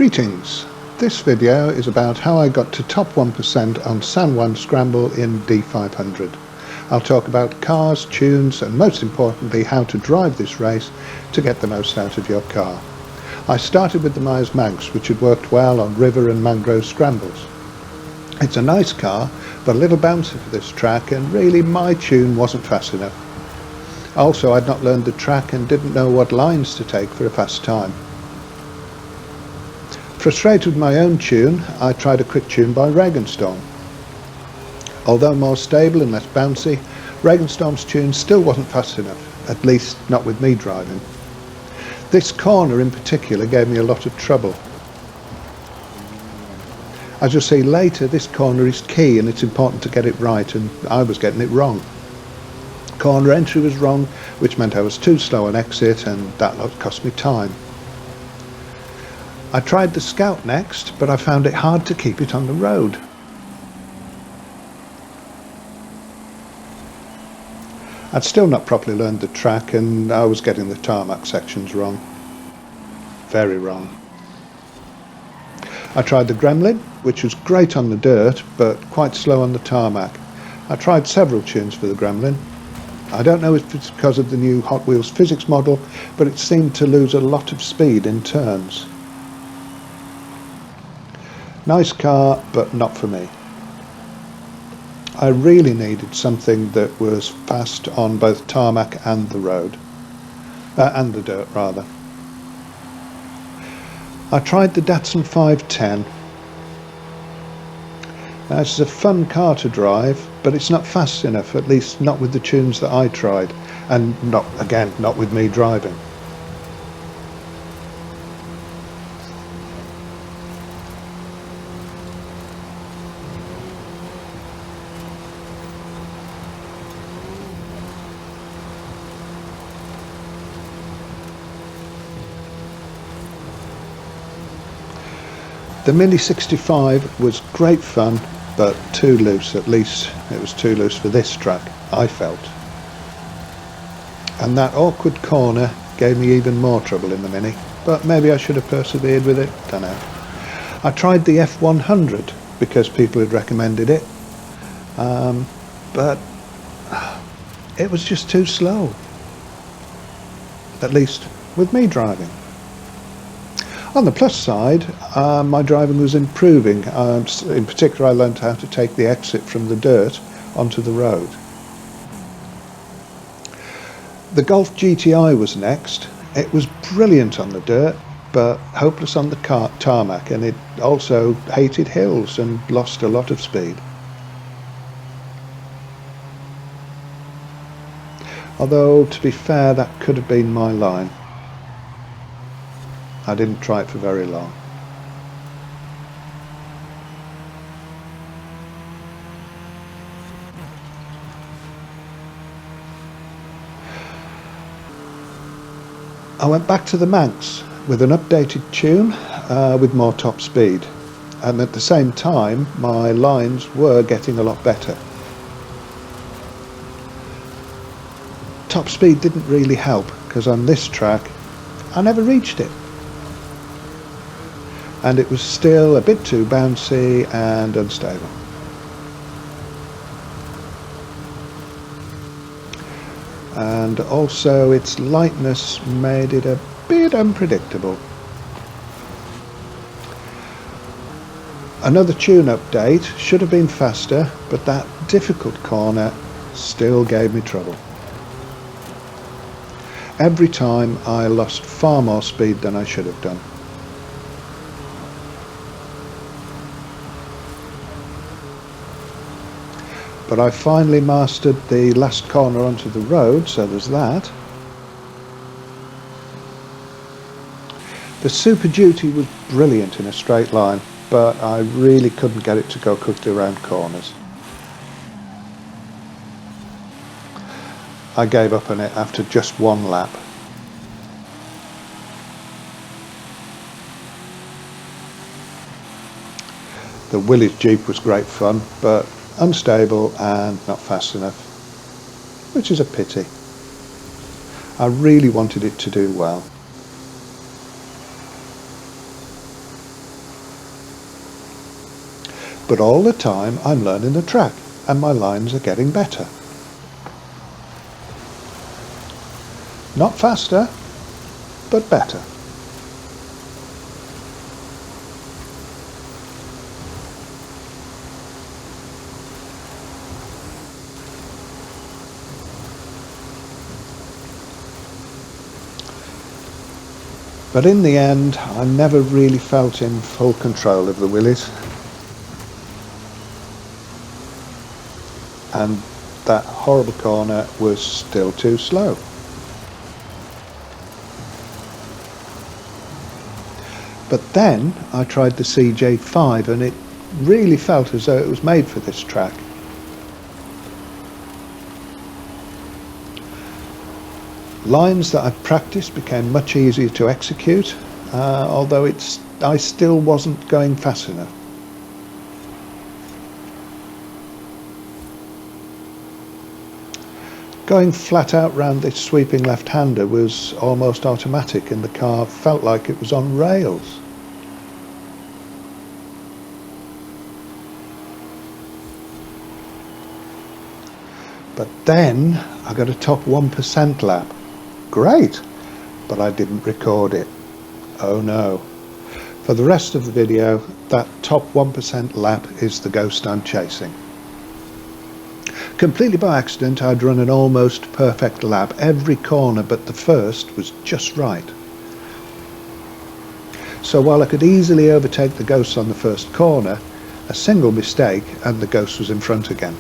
Greetings! This video is about how I got to top 1% on San Juan Scramble in D500. I'll talk about cars, tunes and most importantly how to drive this race to get the most out of your car. I started with the Myers Manx, which had worked well on river and mangrove scrambles. It's a nice car but a little bouncy for this track, and really my tune wasn't fast enough. Also, I'd not learned the track and didn't know what lines to take for a fast time. Frustrated with my own tune, I tried a quick tune by Regenstorm. Although more stable and less bouncy, Regenstorm's tune still wasn't fast enough, at least not with me driving. This corner in particular gave me a lot of trouble. As you'll see later, this corner is key and it's important to get it right, and I was getting it wrong. Corner entry was wrong, which meant I was too slow on exit, and that cost me time. I tried the Scout next, but I found it hard to keep it on the road. I'd still not properly learned the track and I was getting the tarmac sections wrong. Very wrong. I tried the Gremlin, which was great on the dirt, but quite slow on the tarmac. I tried several tunes for the Gremlin. I don't know if it's because of the new Hot Wheels physics model, but it seemed to lose a lot of speed in turns. Nice car, but not for me. I really needed something that was fast on both tarmac and the road, and the dirt rather. I tried the Datsun 510. Now, this is a fun car to drive, but it's not fast enough, at least not with the tunes that I tried, and not with me driving. The Mini 65 was great fun, but too loose. At least it was too loose for this track, I felt. And that awkward corner gave me even more trouble in the Mini, but maybe I should have persevered with it, don't know. I tried the F100 because people had recommended it, but it was just too slow, at least with me driving. On the plus side, my driving was improving. In particular, I learned how to take the exit from the dirt onto the road. The Golf GTI was next. It was brilliant on the dirt, but hopeless on the tarmac, and it also hated hills and lost a lot of speed. Although, to be fair, that could have been my line. I didn't try it for very long. I went back to the Manx with an updated tune with more top speed, and at the same time my lines were getting a lot better. Top speed didn't really help because on this track I never reached it. And it was still a bit too bouncy and unstable. And also its lightness made it a bit unpredictable. Another tune update should have been faster, but that difficult corner still gave me trouble. Every time I lost far more speed than I should have done. But I finally mastered the last corner onto the road, so there's that. The Super Duty was brilliant in a straight line, but I really couldn't get it to go quickly around corners. I gave up on it after just one lap. The Willys Jeep was great fun, but unstable and not fast enough, which is a pity. I really wanted it to do well. But all the time I'm learning the track and my lines are getting better. Not faster, but better. But in the end, I never really felt in full control of the Willys. And that horrible corner was still too slow. But then I tried the CJ5 and it really felt as though it was made for this track. Lines that I've practiced became much easier to execute, although I still wasn't going fast enough. Going flat out round this sweeping left-hander was almost automatic and the car felt like it was on rails. But then I got a top 1% lap. Great, but I didn't record it. Oh no. For the rest of the video, that top 1% lap is the ghost I'm chasing. Completely by accident, I'd run an almost perfect lap. Every corner but the first was just right. So while I could easily overtake the ghost on the first corner, a single mistake and the ghost was in front again.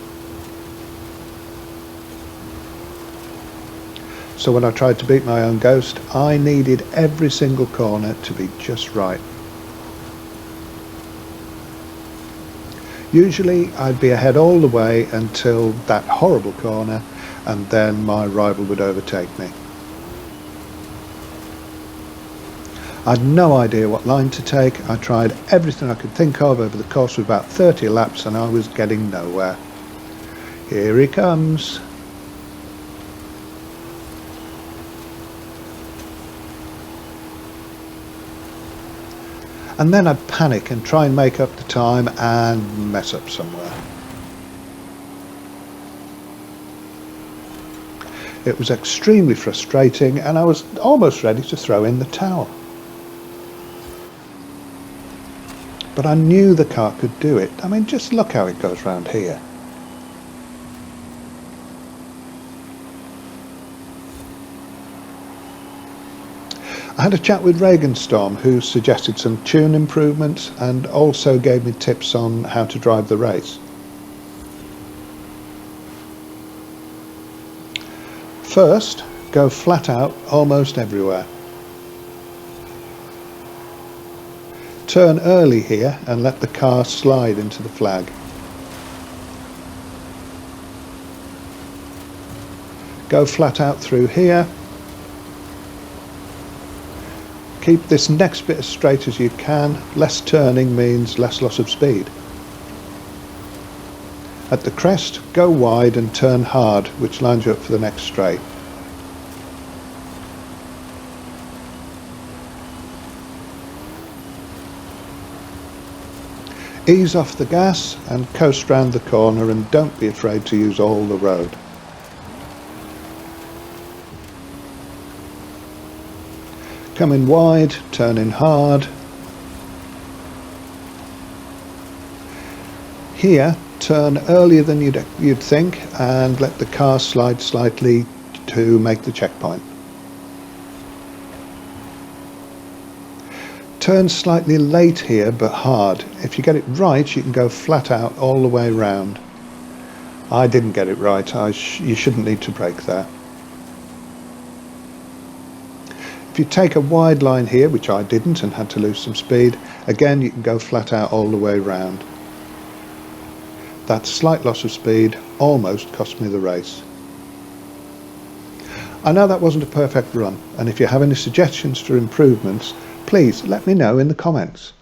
So when I tried to beat my own ghost, I needed every single corner to be just right. Usually I'd be ahead all the way until that horrible corner, and then my rival would overtake me. I had no idea what line to take. I tried everything I could think of over the course of about 30 laps and I was getting nowhere. Here he comes. And then I'd panic and try and make up the time and mess up somewhere. It was extremely frustrating and I was almost ready to throw in the towel. But I knew the car could do it. I mean, just look how it goes round here. I had a chat with Regenstorm, who suggested some tune improvements and also gave me tips on how to drive the race. First, go flat out almost everywhere. Turn early here and let the car slide into the flag. Go flat out through here. Keep this next bit as straight as you can. Less turning means less loss of speed. At the crest, go wide and turn hard, which lines you up for the next straight. Ease off the gas and coast round the corner, and don't be afraid to use all the road. Come in wide, turn in hard. Here, turn earlier than you'd think and let the car slide slightly to make the checkpoint. Turn slightly late here but hard. If you get it right, you can go flat out all the way round. I didn't get it right. You shouldn't need to brake there. If you take a wide line here, which I didn't and had to lose some speed, again you can go flat out all the way round. That slight loss of speed almost cost me the race. I know that wasn't a perfect run, and if you have any suggestions for improvements, please let me know in the comments.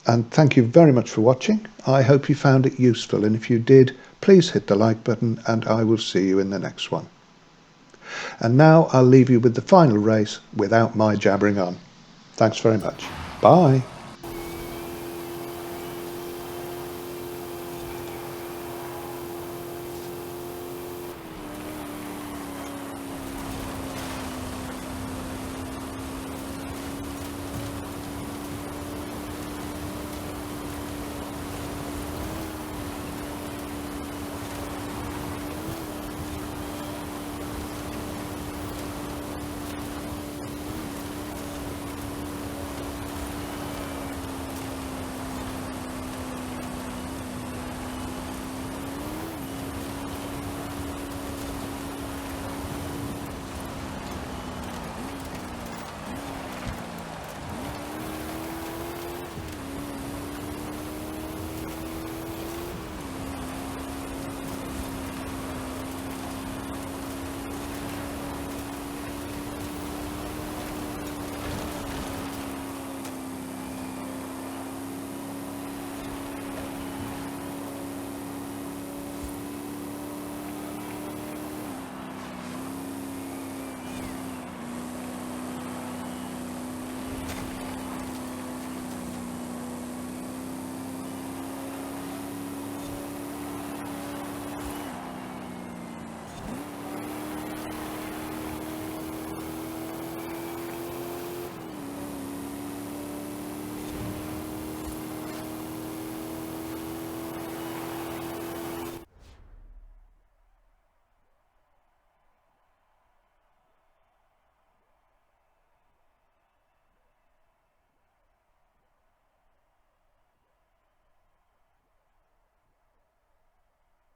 And thank you very much for watching. I hope you found it useful, and if you did, please hit the like button and I will see you in the next one. And now I'll leave you with the final race without my jabbering on. Thanks very much. Bye.